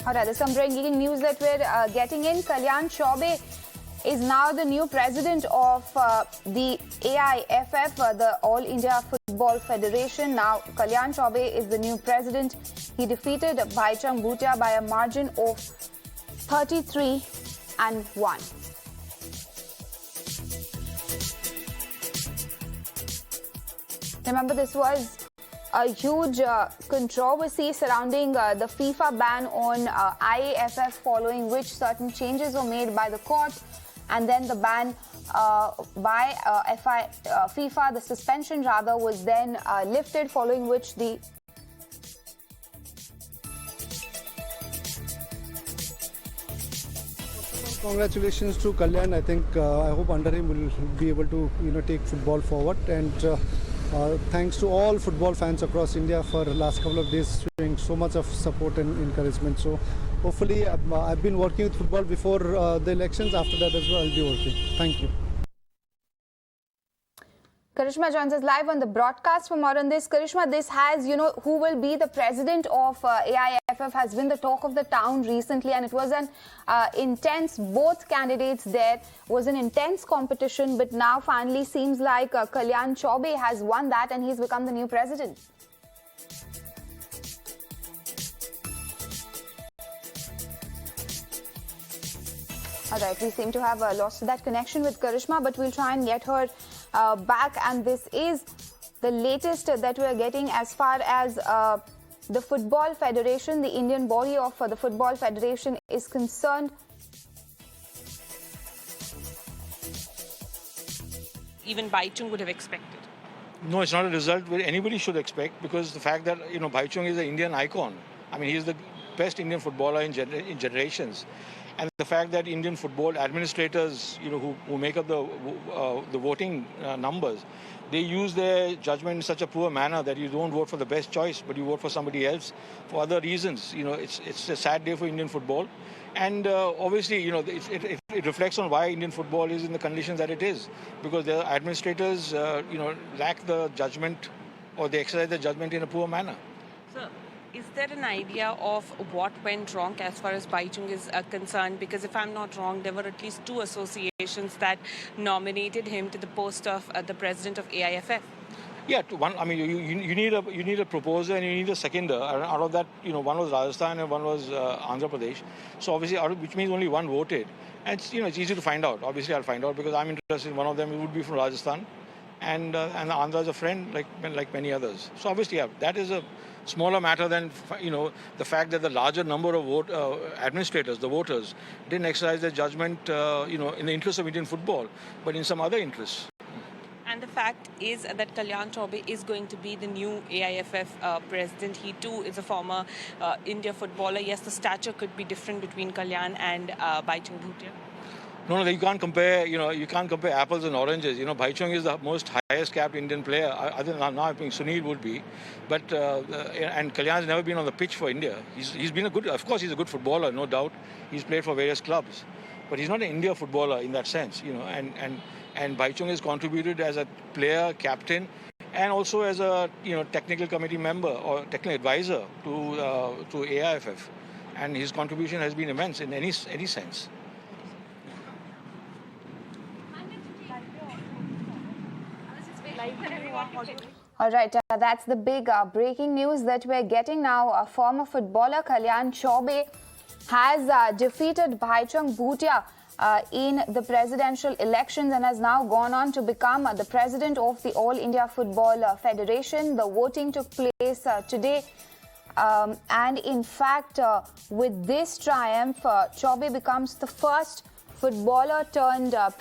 All right, there's some breaking news that we're getting in. Kalyan Chaubey is now the new president of the AIFF, the All India Football Federation. Now, Kalyan Chaubey is the new president. He defeated Bhaichung Bhutia by a margin of 33-1. Remember, this was a huge controversy surrounding the FIFA ban on AIFF, following which certain changes were made by the court, and then the ban by FIFA, the suspension rather, was then lifted, following which the Congratulations to Kalyan. I think I hope under him we'll be able to take football forward, and thanks to all football fans across India for the last couple of days showing so much of support and encouragement. So hopefully I've been working with football before the elections. After that as well I'll be working. Thank you. Karishma joins us live on the broadcast for more on this. Karishma, this has, who will be the president of AIFF has been the talk of the town recently, and it was an intense, both candidates there was an intense competition, but now finally seems like Kalyan Chaubey has won that and he's become the new president. All right, we seem to have lost that connection with Karishma, but we'll try and get her back. And this is the latest that we are getting as far as the Football Federation, the Indian body of the Football Federation is concerned. Even Bhaichung would have expected. No, it's not a result where anybody should expect, because the fact that Bhaichung is an Indian icon. I mean, he's the best Indian footballer in generations. And the fact that Indian football administrators, who make up the voting numbers, they use their judgment in such a poor manner that you don't vote for the best choice, but you vote for somebody else for other reasons. It's a sad day for Indian football. And obviously, it reflects on why Indian football is in the conditions that it is, because their administrators, lack the judgment, or they exercise the judgment in a poor manner. Sir, is there an idea of what went wrong as far as Bhaichung is concerned? Because if I'm not wrong, there were at least 2 associations that nominated him to the post of the president of AIFF. Yeah, one. I mean, you need a proposer and you need a seconder. Out of that, one was Rajasthan and one was Andhra Pradesh. So obviously, which means only one voted. And it's easy to find out. Obviously, I'll find out because I'm interested in one of them. It would be from Rajasthan, and Andhra is a friend like many others. So obviously, yeah, that is a smaller matter than the fact that the larger number of administrators, the voters, didn't exercise their judgment in the interest of Indian football, but in some other interests. And the fact is that Kalyan Chaubey is going to be the new AIFF president. He too is a former India footballer. Yes, the stature could be different between Kalyan and Bhaichung Bhutia. No, you can't compare. You can't compare apples and oranges. Bhaichung is the most highest capped Indian player. Other than now, I think Sunil would be, but and Kalyan's never been on the pitch for India. He's been of course, he's a good footballer, no doubt. He's played for various clubs, but he's not an India footballer in that sense. And Bhaichung has contributed as a player, captain, and also as a technical committee member or technical advisor to AIFF, and his contribution has been immense in any sense. All right, that's the big breaking news that we're getting now. Former footballer Kalyan Chaubey has defeated Bhaichung Bhutia in the presidential elections and has now gone on to become the president of the All India Football Federation. The voting took place today. And in fact, with this triumph, Chaubey becomes the first footballer turned president